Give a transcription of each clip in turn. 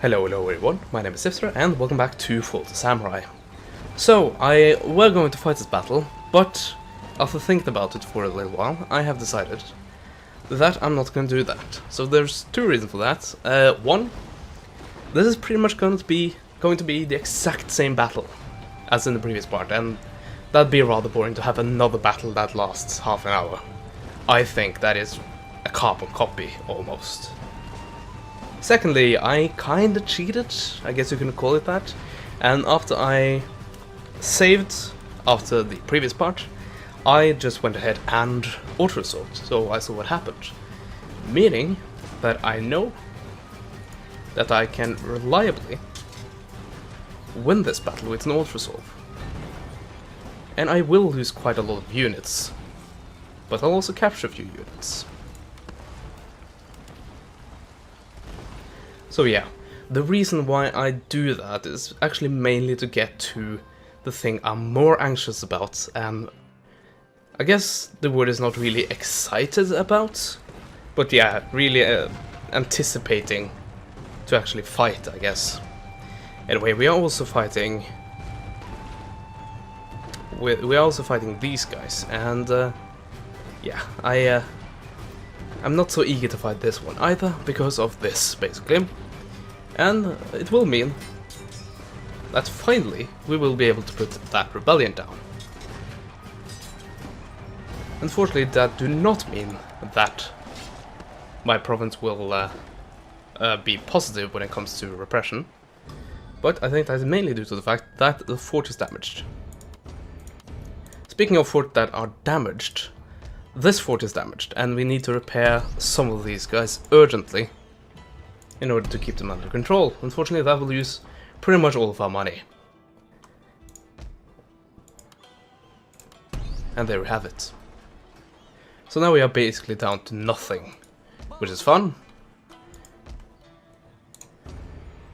Hello everyone, my name is Sifter and welcome back to Fall to Samurai. So, I were going to fight this battle, but after thinking about it for a little while, I have decided that I'm not going to do that. So there's two reasons for that. One, this is pretty much going to be the exact same battle as in the previous part, and that'd be rather boring to have another battle that lasts half an hour. I think that is a carbon copy, almost. Secondly, I kinda cheated, I guess you can call it that, and after I saved after the previous part, I just went ahead and auto-resolved, so I saw what happened. Meaning that I know that I can reliably win this battle with an auto-resolve. And I will lose quite a lot of units, but I'll also capture a few units. So yeah, the reason why I do that is actually mainly to get to the thing I'm more anxious about, and I guess the word is not really excited about, but yeah, really anticipating to actually fight, I guess. Anyway, we are also fighting these guys, and yeah, I'm not so eager to fight this one either, because of this, basically. And it will mean that finally we will be able to put that rebellion down. Unfortunately, that do not mean that my province will be positive when it comes to repression, but I think that is mainly due to the fact that the fort is damaged. Speaking of forts that are damaged, this fort is damaged, and we need to repair some of these guys urgently in order to keep them under control. Unfortunately, that will use pretty much all of our money. And there we have it. So now we are basically down to nothing, which is fun.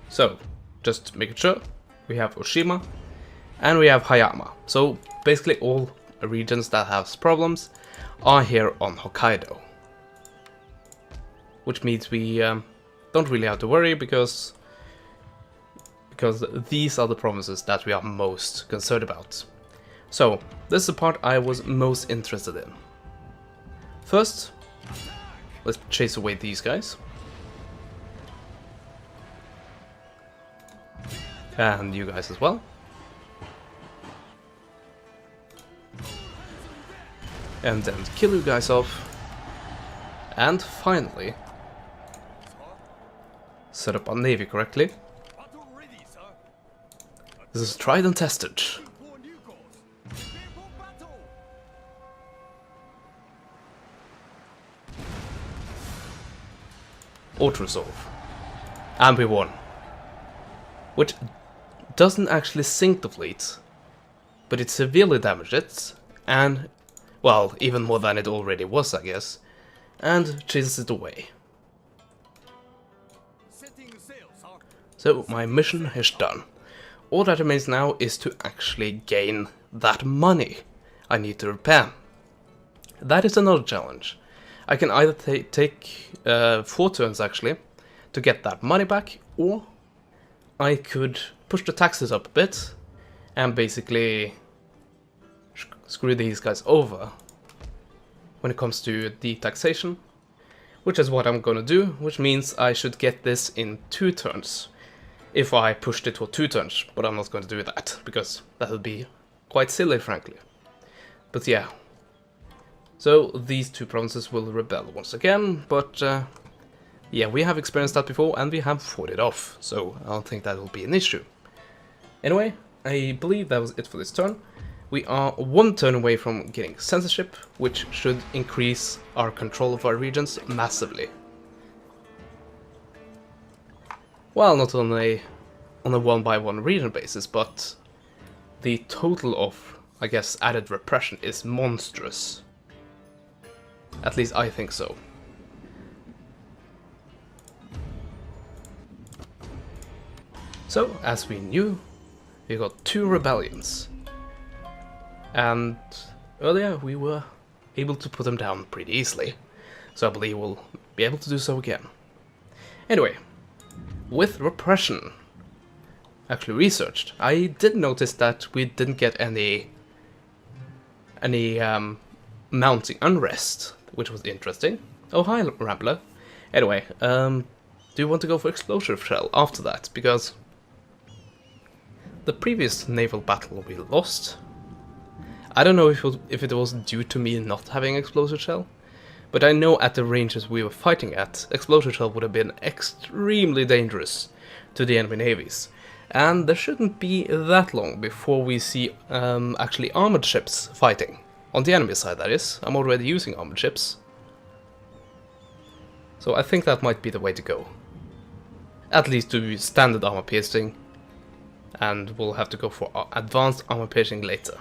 So, just making sure, we have Oshima, and we have Hayama. So basically all regions that have problems are here on Hokkaido. Which means we don't really have to worry, because these are the provinces that we are most concerned about. So, this is the part I was most interested in. First, let's chase away these guys. And you guys as well. And then kill you guys off. And finally, set up our navy correctly. This is tried and tested. Auto-resolve. And we won. Which doesn't actually sink the fleet, but it severely damaged it, and, well, even more than it already was, I guess, and chases it away. So my mission is done. All that remains now is to actually gain that money I need to repair. That is another challenge. I can either take 4 turns actually to get that money back, or I could push the taxes up a bit and basically screw these guys over when it comes to the taxation, which is what I'm gonna do, which means I should get this in 2 turns. If I pushed it for 2 turns, but I'm not going to do that, because that would be quite silly, frankly. But yeah. So these 2 provinces will rebel once again, but yeah, we have experienced that before, and we have fought it off, so I don't think that will be an issue. Anyway, I believe that was it for this turn. We are 1 turn away from getting censorship, which should increase our control of our regions massively. Well, not on a 1-by-1 region basis, but the total of, I guess, added repression is monstrous. At least I think so. So, as we knew, we got 2 rebellions. And earlier we were able to put them down pretty easily. So I believe we'll be able to do so again. Anyway, with repression. Actually researched. I did notice that we didn't get any mounting unrest, which was interesting. Oh, hi, Rambler. Anyway, do you want to go for explosive shell after that? Because the previous naval battle we lost, I don't know if it was due to me not having explosive shell, but I know at the ranges we were fighting at, explosive shell would have been extremely dangerous to the enemy navies. And there shouldn't be that long before we see actually armored ships fighting. On the enemy side, that is. I'm already using armored ships. So I think that might be the way to go. At least do standard armor piercing. And we'll have to go for advanced armor piercing later.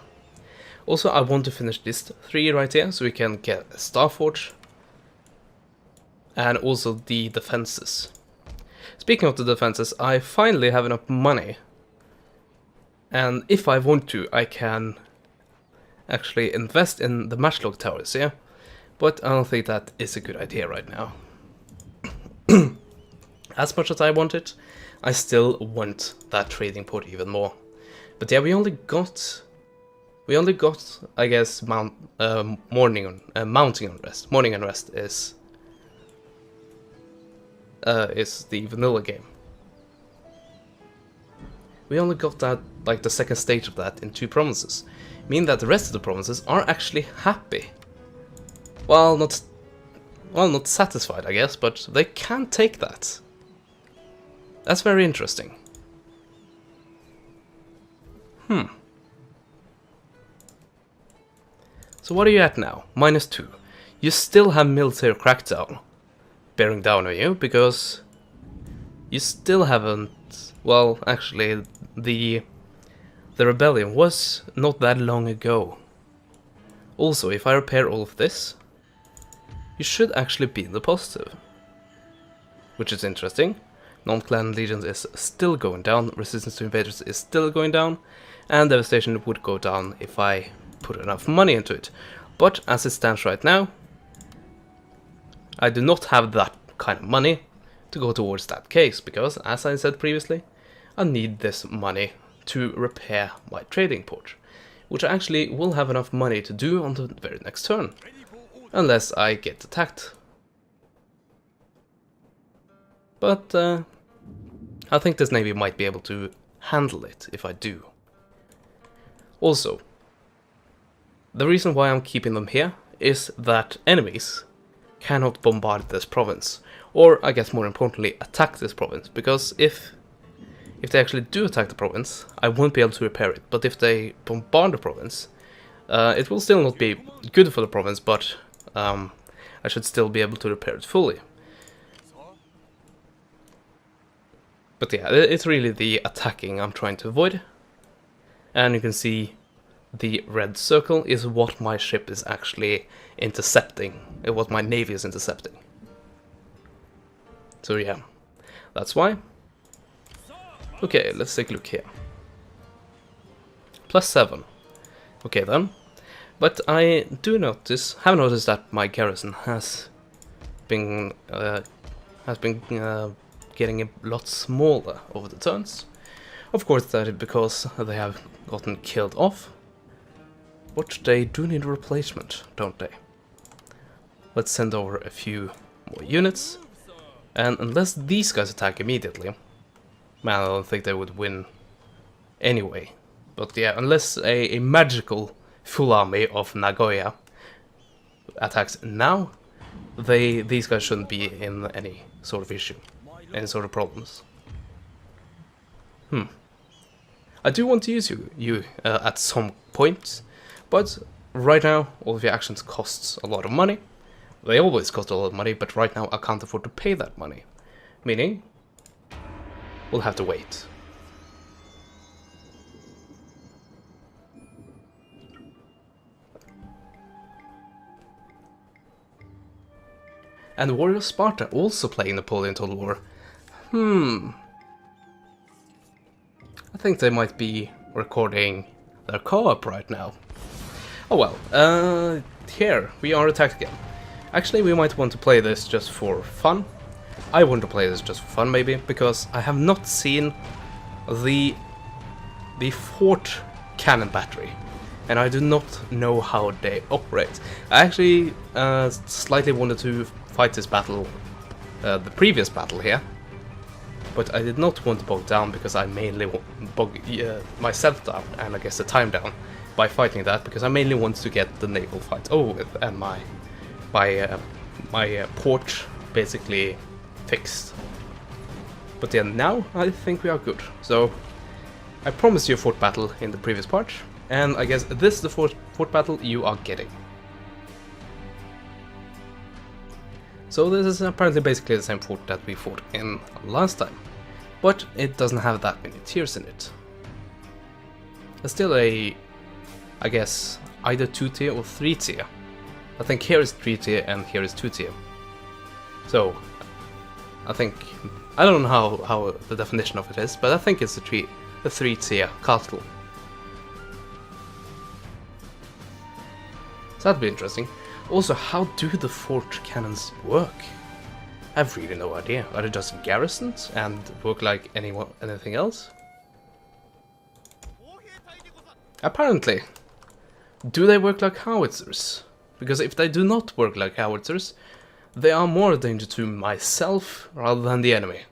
Also, I want to finish this 3 right here, so we can get a Starforge. And also the defenses. Speaking of the defenses, I finally have enough money. And if I want to, I can actually invest in the matchlock towers here. But I don't think that is a good idea right now. As much as I want it, I still want that trading port even more. But yeah, we only got, I guess, mounting unrest. Morning unrest is the vanilla game. We only got that, like the second stage of that in 2 provinces, meaning that the rest of the provinces are actually happy. Well, not satisfied, I guess, but they can take that. That's very interesting. So what are you at now? -2. You still have military crackdown bearing down on you, because you still haven't... Well, actually, the rebellion was not that long ago. Also, if I repair all of this, you should actually be in the positive. Which is interesting. Non-clan legions is still going down, resistance to invaders is still going down, and devastation would go down if I put enough money into it. But as it stands right now, I do not have that kind of money to go towards that case, because, as I said previously, I need this money to repair my trading port, which I actually will have enough money to do on the very next turn, unless I get attacked. But I think this navy might be able to handle it if I do. Also, the reason why I'm keeping them here is that enemies cannot bombard this province, or I guess more importantly attack this province, because if they actually do attack the province, I won't be able to repair it. But if they bombard the province, it will still not be good for the province, but I should still be able to repair it fully. But yeah, it's really the attacking I'm trying to avoid. And you can see the red circle is what my ship is actually intercepting, what my navy is intercepting. So yeah, that's why. Okay, let's take a look here. +7. Okay then. But I do have noticed that my garrison has been getting a lot smaller over the turns. Of course, that is because they have gotten killed off. But they do need a replacement, don't they? Let's send over a few more units. And unless these guys attack immediately, man, I don't think they would win anyway. But yeah, unless a magical full army of Nagoya attacks now, these guys shouldn't be in any sort of issue, any sort of problems. I do want to use you at some point, but right now all of your actions costs a lot of money. They always cost a lot of money, but right now I can't afford to pay that money. Meaning, we'll have to wait. And Warrior Sparta also playing Napoleon Total War. I think they might be recording their co-op right now. Oh well, here we are attacked again. Actually, we might want to play this just for fun, I want to play this just for fun, maybe, because I have not seen the fort cannon battery, and I do not know how they operate. I actually slightly wanted to fight this battle, the previous battle here, but I did not want to bog down because I mainly bog myself down, and I guess the time down, by fighting that, because I mainly want to get the naval fight over with, and my port basically fixed. But yeah, now I think we are good. So I promised you a fort battle in the previous part, and I guess this is the fort battle you are getting. So this is apparently basically the same fort that we fought in last time, but it doesn't have that many tiers in it. It's still I guess, either 2 tier or 3 tier. I think here is 3 tier and here is 2 tier. So I don't know how the definition of it is, but I think it's a 3 tier castle. So that'd be interesting. Also, how do the fort cannons work? I have really no idea. Are they just garrisons and work like anything else? Apparently. Do they work like howitzers? Because if they do not work like howitzers, they are more a danger to myself rather than the enemy.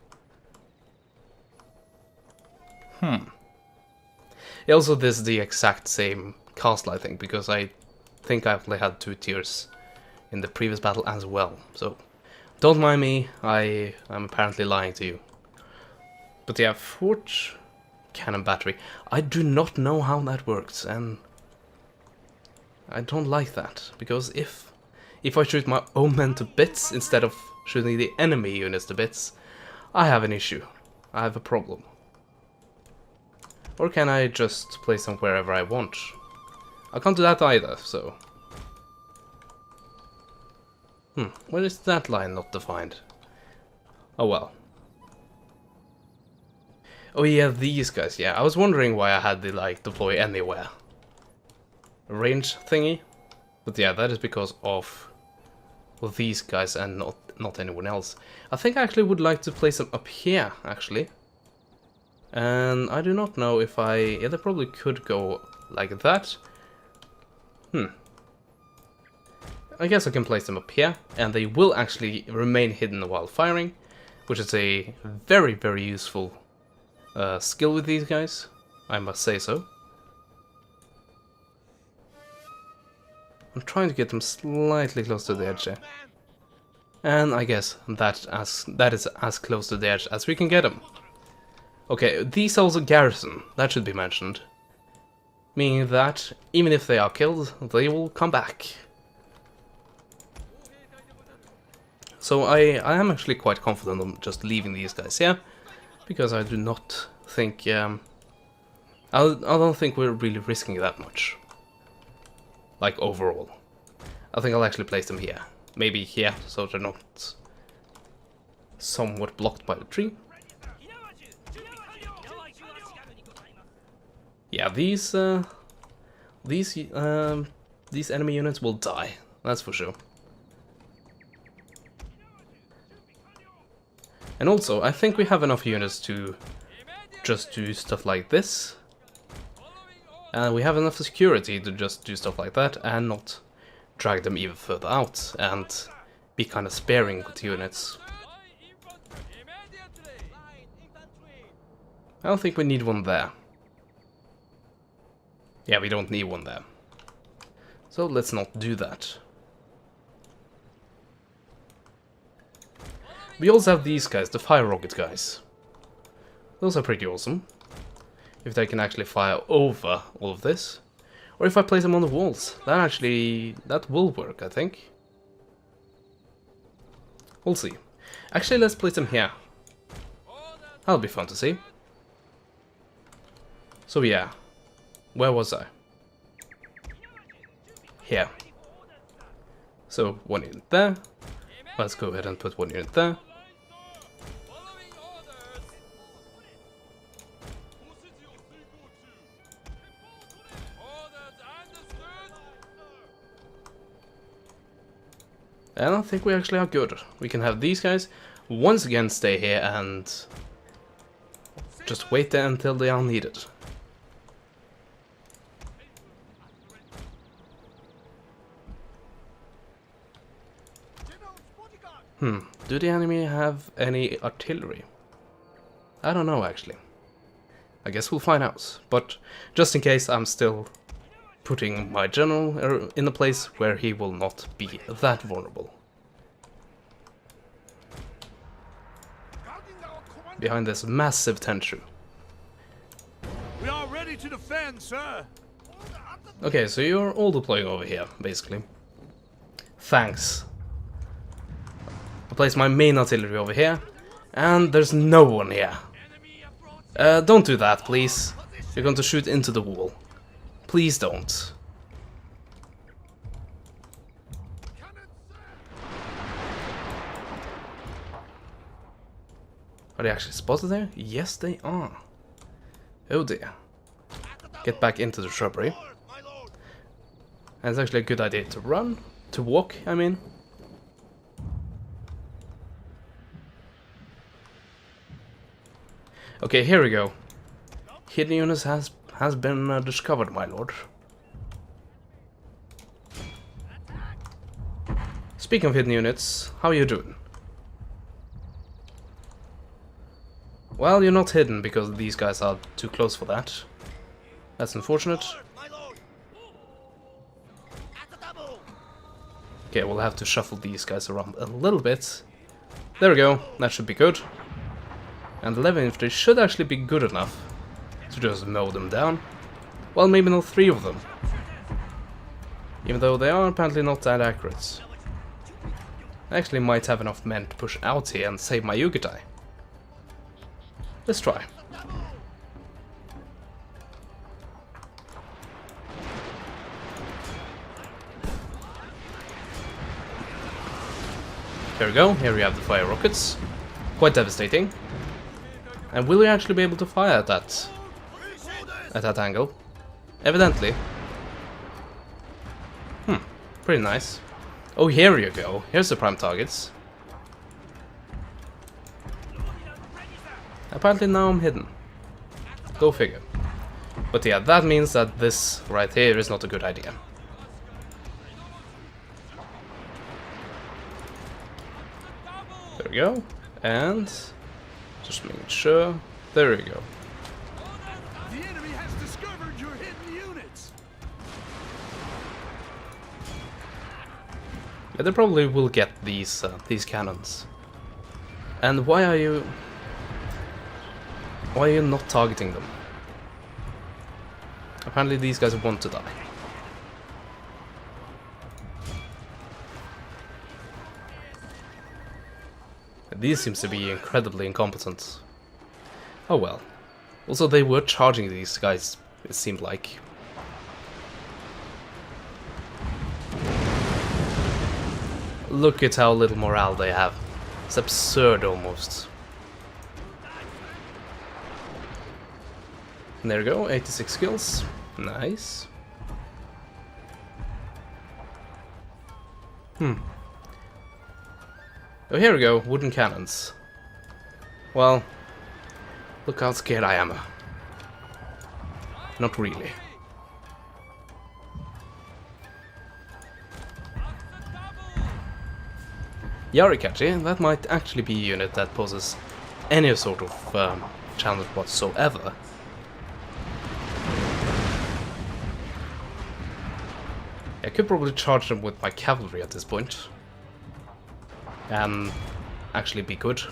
Also, this is the exact same castle, I think, because I think I only had 2 tiers in the previous battle as well. So, don't mind me, I'm apparently lying to you. But yeah, fort cannon battery. I do not know how that works, and I don't like that, because if I shoot my own men to bits instead of shooting the enemy units to bits, I have an issue. I have a problem. Or can I just place them wherever I want? I can't do that either, so... where is that line not defined? Oh well. Oh yeah, these guys, yeah. I was wondering why I had the, like, deploy anywhere range thingy. But yeah, that is because of these guys and not anyone else. I think I actually would like to place them up here, actually. And I do not know if yeah, they probably could go like that. I guess I can place them up here, and they will actually remain hidden while firing, which is a very, very useful skill with these guys, I must say so. I'm trying to get them slightly close to the edge there. And I guess that is as close to the edge as we can get them. Okay, these are also garrison, that should be mentioned. Meaning that, even if they are killed, they will come back. So I am actually quite confident on just leaving these guys here, because I do not think... I don't think we're really risking that much. Like, overall. I think I'll actually place them here. Maybe here, so they're not somewhat blocked by the tree. Yeah, these enemy units will die, that's for sure. And also, I think we have enough units to just do stuff like this. And we have enough security to just do stuff like that and not drag them even further out and be kind of sparing with units. I don't think we need one there. Yeah, we don't need one there. So let's not do that. We also have these guys, the fire rocket guys. Those are pretty awesome. If they can actually fire over all of this. Or if I place them on the walls. That will work, I think. We'll see. Actually, let's place them here. That'll be fun to see. So yeah. Where was I? Here. So, 1 unit there. Let's go ahead and put 1 unit there. And I think we actually are good. We can have these guys. once again stay here and just wait there until they are needed. Do the enemy have any artillery? I don't know actually. I guess we'll find out, but just in case, I'm still putting my general in a place where he will not be that vulnerable. Behind this massive tension. We are ready to defend, sir. Okay, so you're all deploying over here, basically. Thanks. I place my main artillery over here, and there's no one here. Don't do that, please. You're going to shoot into the wall. Please don't. Are they actually spotted there? Yes, they are. Oh dear. Get back into the shrubbery. And it's actually a good idea to run. To walk, I mean. Okay, here we go. Hidden units has been discovered, my lord. Speaking of hidden units, how are you doing? Well, you're not hidden because these guys are too close for that. That's unfortunate. Okay, we'll have to shuffle these guys around a little bit. There we go, that should be good. And 11 infantry should actually be good enough to just mow them down. Well, maybe not 3 of them. Even though they are apparently not that accurate. I actually might have enough men to push out here and save my Jozai. Let's try. There we go, here we have the fire rockets. Quite devastating. And will we actually be able to fire at that angle? Evidently. Pretty nice. Oh, here you go. Here's the prime targets. Apparently now I'm hidden. Go figure. But yeah, that means that this right here is not a good idea. There we go. And just making sure. There we go. The enemy has discovered your hidden units. Yeah, they probably will get these cannons. And why are you not targeting them? Apparently these guys want to die. These seems to be incredibly incompetent. Oh well. Also, they were charging these guys, it seemed like. Look at how little morale they have. It's absurd almost. And there we go, 86 kills. Nice. Oh, here we go, wooden cannons. Well, look how scared I am. Not really. Yarikachi, that might actually be a unit that poses any sort of challenge whatsoever. I could probably charge them with my cavalry at this point. And actually be good.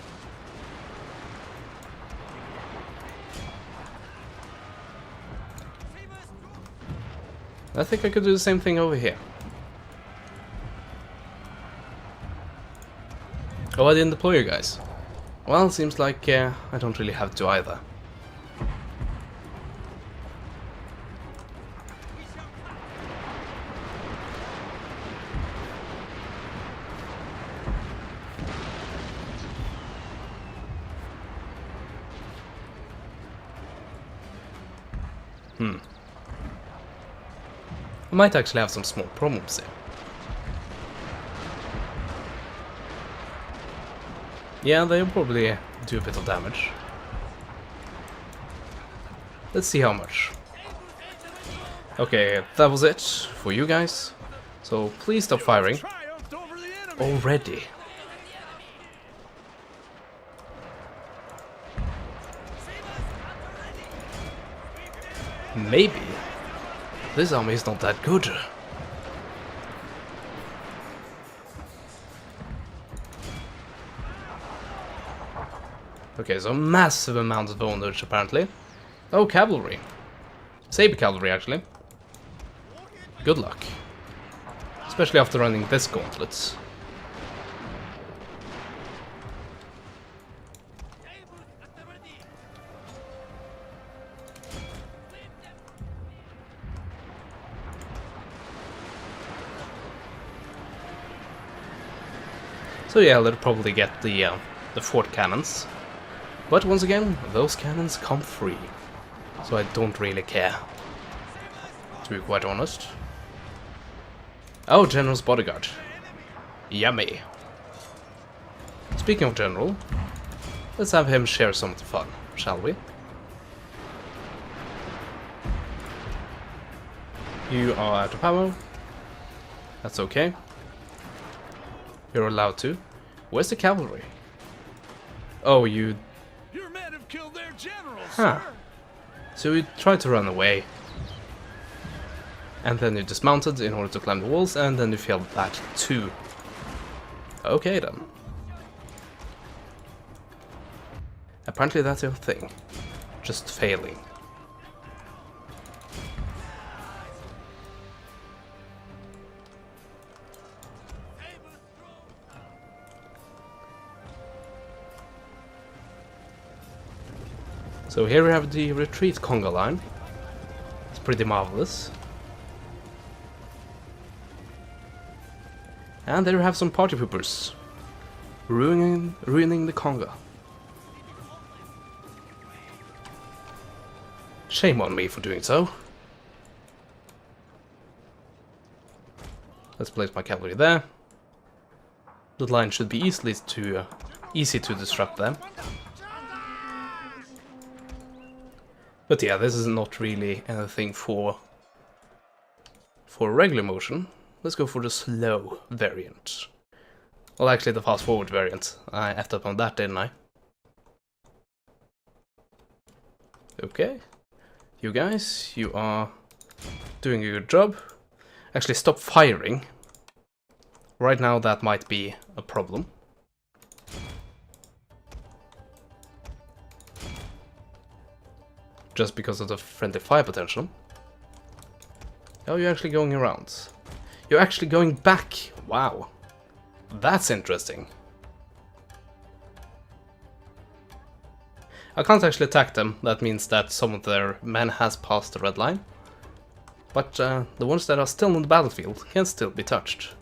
I think I could do the same thing over here. Oh, I didn't deploy you guys. Well, seems like I don't really have to either. I might actually have some small problems here. Yeah, they'll probably do a bit of damage. Let's see how much. Okay, that was it for you guys. So please stop firing. Triumphed over the enemy. Already. Maybe this army is not that good. Okay, so massive amount of bondage apparently. Oh, cavalry. Saber cavalry actually. Good luck. Especially after running this gauntlet. So yeah, they'll probably get the fort cannons. But once again, those cannons come free. So I don't really care, to be quite honest. Oh, General's bodyguard. Yummy. Speaking of General, let's have him share some of the fun, shall we? You are out of ammo. That's okay. You're allowed to. Where's the cavalry? Oh, you... Your men have killed their general, Huh. sir. So you tried to run away. And then you dismounted in order to climb the walls, and then you failed that too. Okay then. Apparently that's your thing. Just failing. So here we have the retreat conga line. It's pretty marvelous. And there we have some party poopers. Ruining the conga. Shame on me for doing so. Let's place my cavalry there. The line should be easy to disrupt them. But yeah, this is not really anything for regular motion. Let's go for the slow variant. Well, actually the fast forward variant. I effed up on that, didn't I? Okay. You guys, you are doing a good job. Actually, stop firing. Right now that might be a problem. Just because of the friendly fire potential. Oh, you're actually going around. You're actually going back. Wow. That's interesting. I can't actually attack them. That means that some of their men has passed the red line. But the ones that are still on the battlefield can still be touched.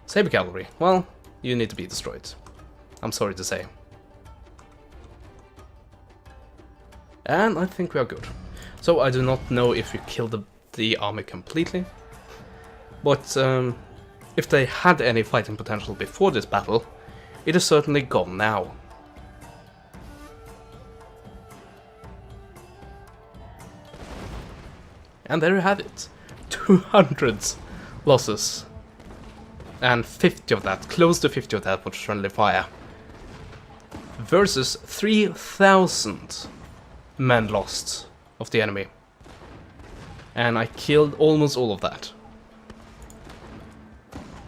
Saber cavalry. Well, you need to be destroyed. I'm sorry to say. And I think we are good. So I do not know if we killed the army completely. But if they had any fighting potential before this battle, it is certainly gone now. And there you have it. 200 losses. And 50 of that, close to 50 of that was friendly fire. Versus 3,000 men lost of the enemy. And I killed almost all of that.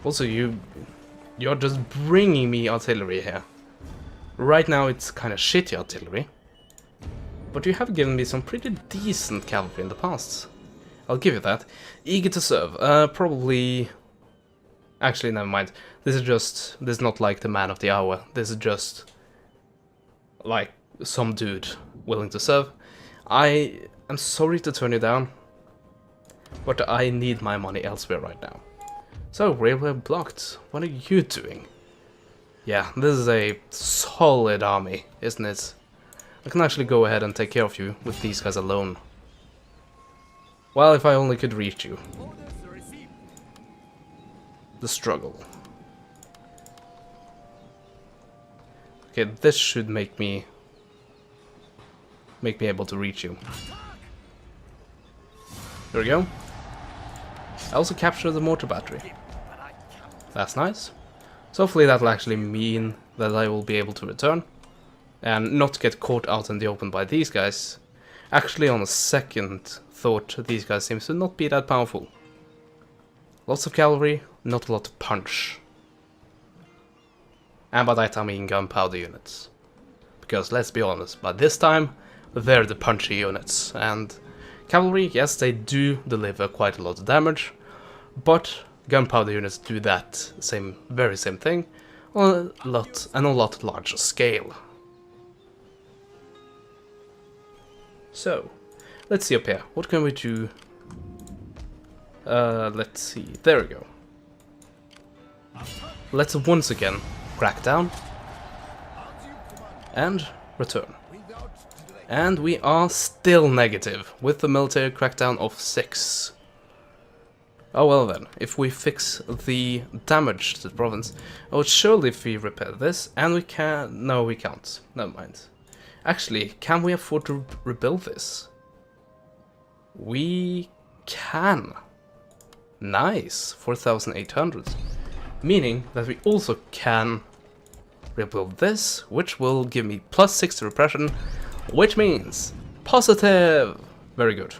Also, you're just bringing me artillery here. Right now it's kind of shitty artillery. But you have given me some pretty decent cavalry in the past. I'll give you that. Eager to serve. Probably... Actually, never mind. This is not like the man of the hour. This is just... like some dude willing to serve. I am sorry to turn you down. But I need my money elsewhere right now. So, railway blocked. What are you doing? Yeah, this is a solid army, isn't it? I can actually go ahead and take care of you with these guys alone. Well, if I only could reach you. The struggle. Okay, this should make me able to reach you. There we go. I also captured the mortar battery. That's nice. So hopefully that'll actually mean that I will be able to return and not get caught out in the open by these guys. Actually, on a second thought, these guys seem to not be that powerful. Lots of cavalry, not a lot of punch. And by that I mean gunpowder units. Because let's be honest, by this time, they're the punchy units. And cavalry, yes, they do deliver quite a lot of damage, but gunpowder units do that very same thing on a lot larger scale. So, let's see up here. What can we do? Let's see. There we go. Let's once again crack down and return. And we are still negative with the military crackdown of 6. Oh well then, if we fix the damage to the province, oh surely if we repair this, and we can... no we can't, never mind. Actually, can we afford to rebuild this? We can. Nice, 4,800. Meaning that we also can rebuild this, which will give me +6 to repression, which means positive! Very good.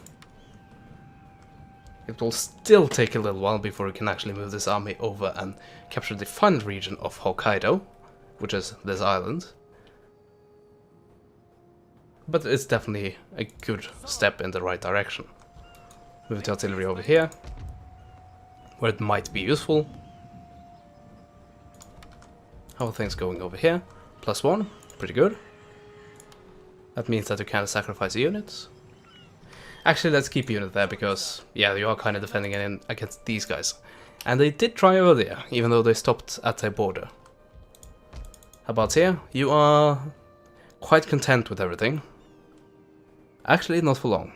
It will still take a little while before we can actually move this army over and capture the final region of Hokkaido, which is this island. But it's definitely a good step in the right direction. Move the artillery over here, where it might be useful. How are things going over here? +1, pretty good. That means that you kind of sacrifice units. Actually, let's keep a unit there because, yeah, you are kind of defending against these guys. And they did try earlier, even though they stopped at their border. How about here? You are quite content with everything. Actually, not for long.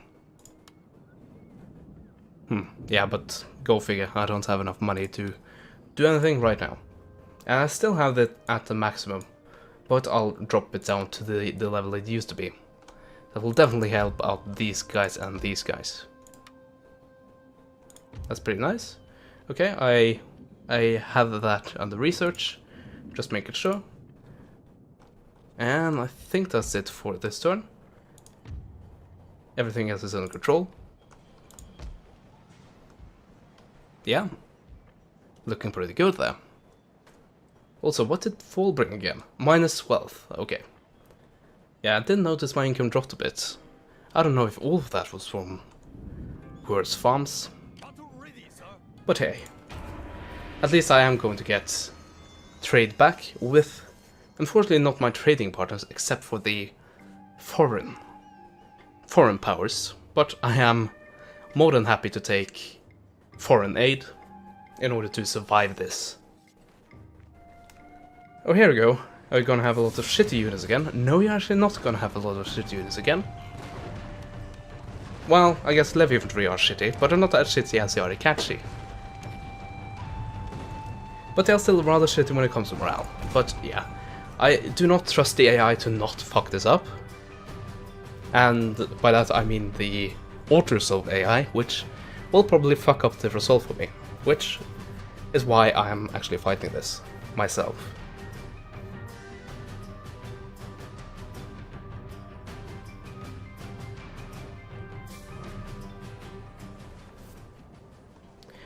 Yeah, but go figure, I don't have enough money to do anything right now. And I still have it at the maximum, but I'll drop it down to the level it used to be. That will definitely help out these guys and these guys. That's pretty nice. Okay, I have that under research, just making sure. And I think that's it for this turn. Everything else is under control. Yeah, looking pretty good there. Also, what did fall bring again? -12, okay. Yeah, I did notice my income dropped a bit. I don't know if all of that was from worse farms. But hey, at least I am going to get trade back with, unfortunately not my trading partners, except for the foreign powers. But I am more than happy to take foreign aid in order to survive this. Oh, here we go. Are we gonna have a lot of shitty units again? No, you're actually not gonna have a lot of shitty units again. Well, I guess Levy Infantry are shitty, but they're not that shitty as they are catchy. But they're still rather shitty when it comes to morale. But yeah, I do not trust the AI to not fuck this up. And by that I mean the authors of AI, which will probably fuck up the result for me. Which is why I am actually fighting this myself.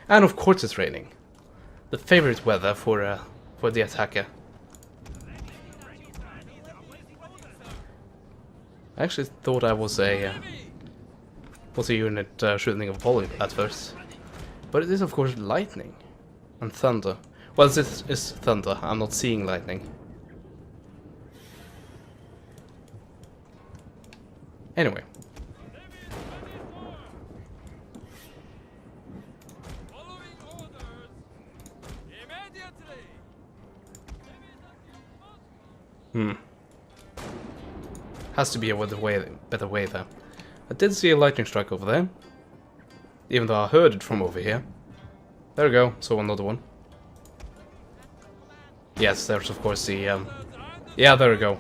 And of course it's raining. The favorite weather for the attacker. I actually thought I was a unit shooting a volley at first. But it is of course lightning and thunder. Well, this is thunder, I'm not seeing lightning. Anyway. Has to be a better way there. I did see a lightning strike over there. Even though I heard it from over here. There we go, saw another one. Yes, there's of course the Yeah, there we go.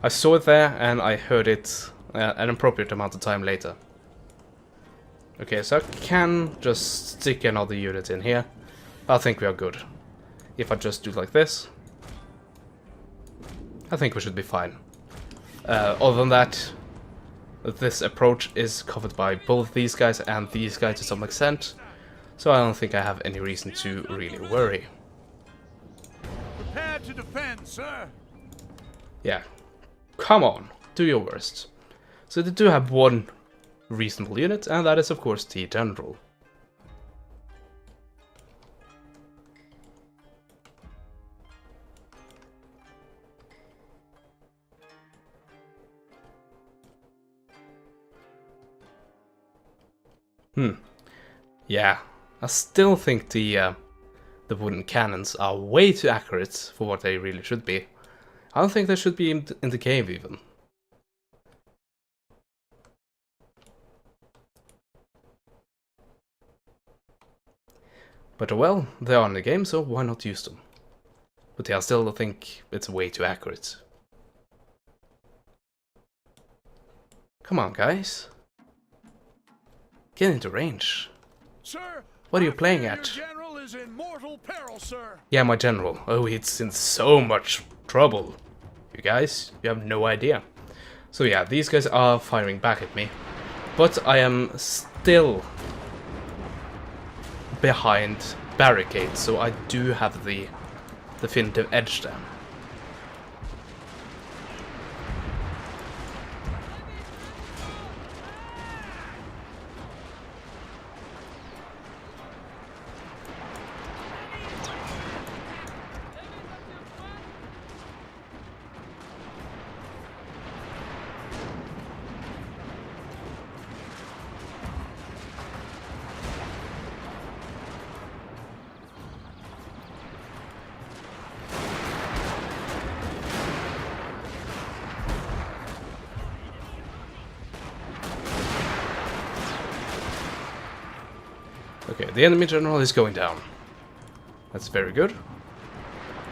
I saw it there and I heard it an appropriate amount of time later. Okay, so I can just stick another unit in here. I think we are good. If I just do like this, I think we should be fine. Other than that, this approach is covered by both these guys and these guys to some extent, so I don't think I have any reason to really worry. Prepare to defend, sir. Yeah, come on, do your worst. So they do have one reasonable unit, and that is of course the general. Yeah, I still think the wooden cannons are way too accurate for what they really should be. I don't think they should be in the cave even. But well, they are in the game, so why not use them? But yeah, I still think it's way too accurate. Come on, guys. Get into range. Sir, What are you playing at? your general is in mortal peril, sir. Yeah, my general. Oh, it's in so much trouble. You guys, you have no idea. So yeah, these guys are firing back at me. But I am still behind barricades, so I do have the definitive edge there. Okay, the enemy general is going down. That's very good.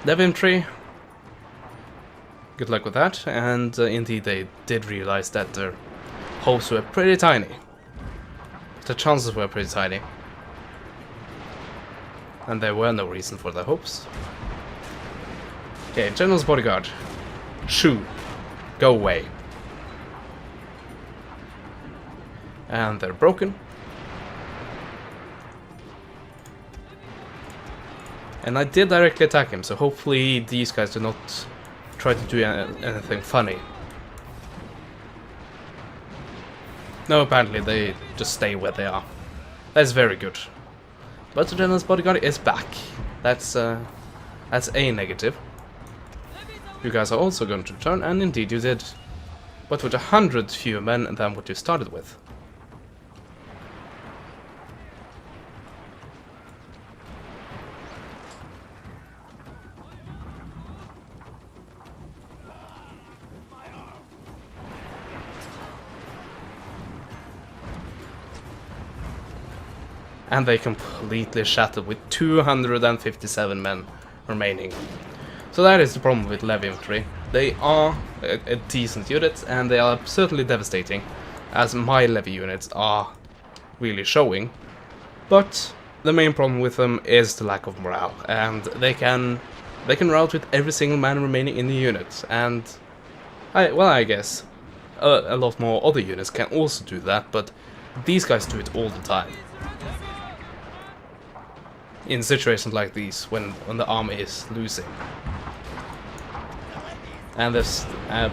Dev infantry. Good luck with that. And indeed, they did realize that their hopes were pretty tiny. The chances were pretty tiny. And there were no reason for their hopes. Okay, General's bodyguard. Shoo. Go away. And they're broken. And I did directly attack him, so hopefully these guys do not try to do anything funny. No, apparently they just stay where they are. That's very good. But the General's bodyguard is back. That's a negative. You guys are also going to return, and indeed you did. But with 100 fewer men than what you started with. And they completely shattered with 257 men remaining. So that is the problem with Levy infantry. They are a decent unit, and they are certainly devastating, as my Levy units are really showing. But the main problem with them is the lack of morale, and they can rout with every single man remaining in the unit. And I guess a lot more other units can also do that, but these guys do it all the time. In situations like these, when the army is losing. And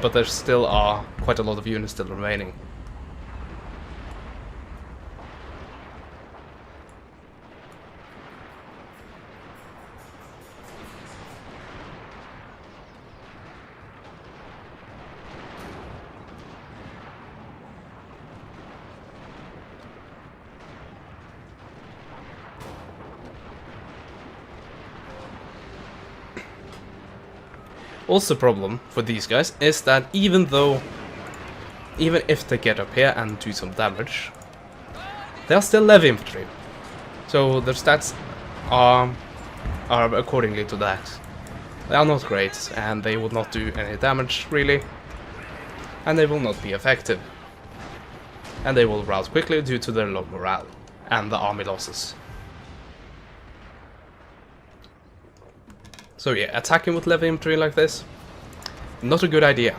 but there still are quite a lot of units still remaining. Also, the problem for these guys is that even if they get up here and do some damage, they are still Levy infantry. So their stats are accordingly to that. They are not great, and they will not do any damage, really. And they will not be effective. And they will rout quickly due to their low morale, and the army losses. So yeah, attacking with level infantry like this, not a good idea.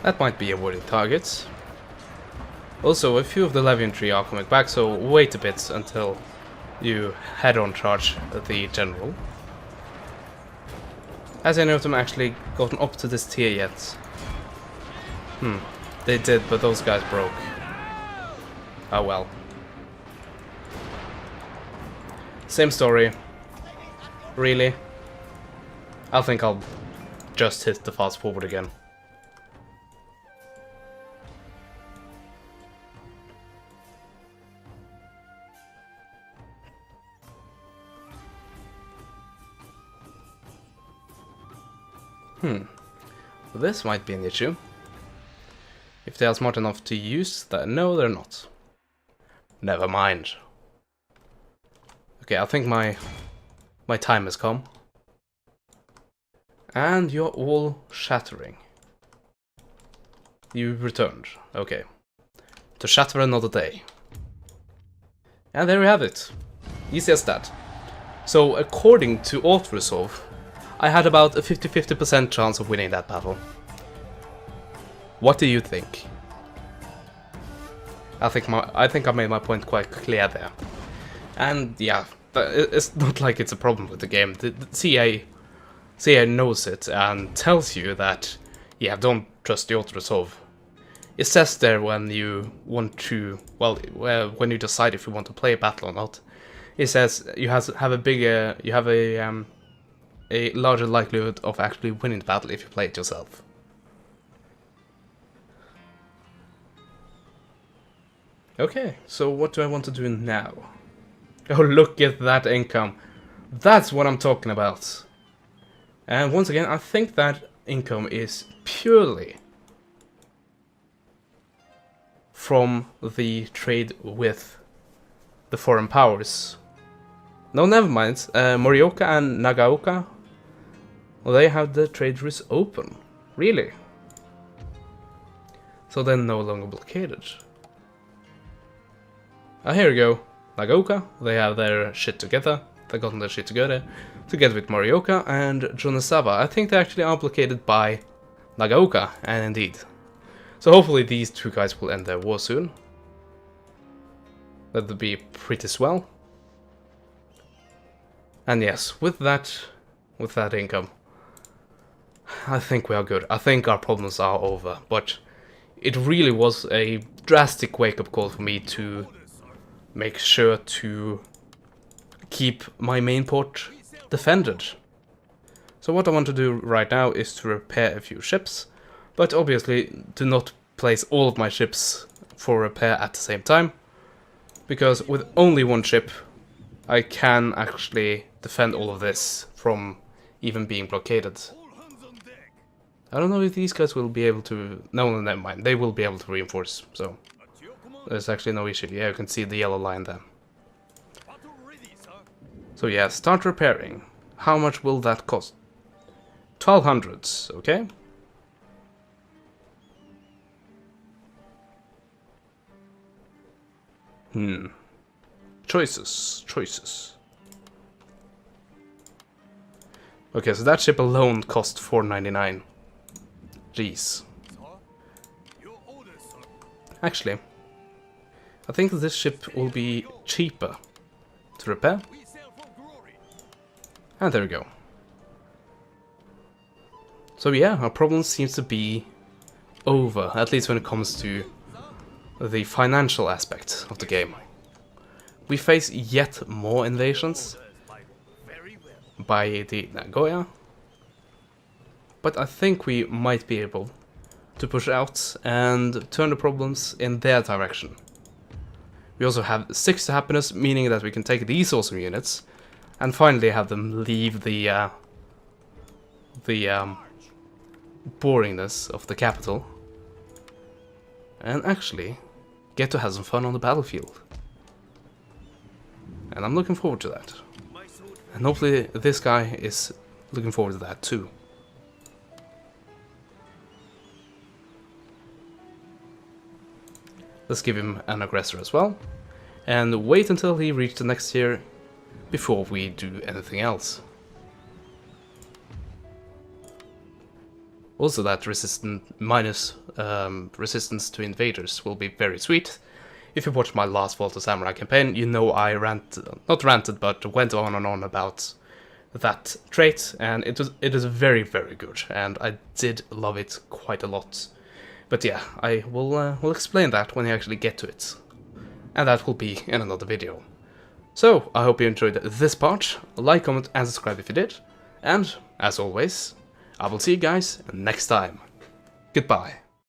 That might be avoiding targets. Also, a few of the level infantry are coming back, so wait a bit until you head-on charge the general. Has any of them actually gotten up to this tier yet? They did, but those guys broke. Oh well. Same story. Really? I think I'll just hit the fast forward again. This might be an issue. If they are smart enough to use that. No, they're not. Never mind. Okay, I think my time has come. And you're all shattering. You returned. Okay. To shatter another day. And there we have it. Easy as that. So, according to auto-resolve, I had about a 50-50% chance of winning that battle. What do you think? I think I made my point quite clear there. And yeah, it's not like it's a problem with the game. The CA knows it and tells you that, yeah, don't trust the auto-resolve. It says there when you want to, well, when you decide if you want to play a battle or not, it says you have a larger likelihood of actually winning the battle if you play it yourself. Okay, so what do I want to do now? Oh, look at that income. That's what I'm talking about. And once again, I think that income is purely from the trade with the foreign powers. No, never mind. Morioka and Nagaoka, well, they have the trade routes open. Really? So they're no longer blockaded. Ah, here we go. Nagaoka, they have their shit together. They've gotten their shit together with Morioka and Jonesawa. I think they actually are blockaded by Nagaoka, and indeed. So hopefully these two guys will end their war soon. That'd be pretty swell. And yes, with that income, I think we are good. I think our problems are over, but it really was a drastic wake-up call for me to make sure to keep my main port defended. So what I want to do right now is to repair a few ships, but obviously do not place all of my ships for repair at the same time, because with only one ship I can actually defend all of this from even being blockaded. I don't know if these guys will be able to... No, never mind. They will be able to reinforce, so there's actually no issue. Yeah, you can see the yellow line there. So yeah, start repairing. How much will that cost? 1200, okay? Choices. Okay, so that ship alone cost 499. Jeez. Actually, I think this ship will be cheaper to repair. And there we go. So yeah, our problem seems to be over, at least when it comes to the financial aspect of the game. We face yet more invasions by the Nagoya, but I think we might be able to push out and turn the problems in their direction. We also have 6 happiness, meaning that we can take these awesome units and finally have them leave the boringness of the capital and actually get to have some fun on the battlefield. And I'm looking forward to that. And hopefully this guy is looking forward to that too. Let's give him an aggressor as well, and wait until he reaches the next tier before we do anything else. Also, that minus resistance to invaders will be very sweet. If you watched my last Vault of Samurai campaign, you know I not ranted, but went on and on about that trait, and it is very, very good, and I did love it quite a lot. But yeah, I will explain that when I actually get to it, and that will be in another video. So, I hope you enjoyed this part. Like, comment, and subscribe if you did, and as always, I will see you guys next time. Goodbye.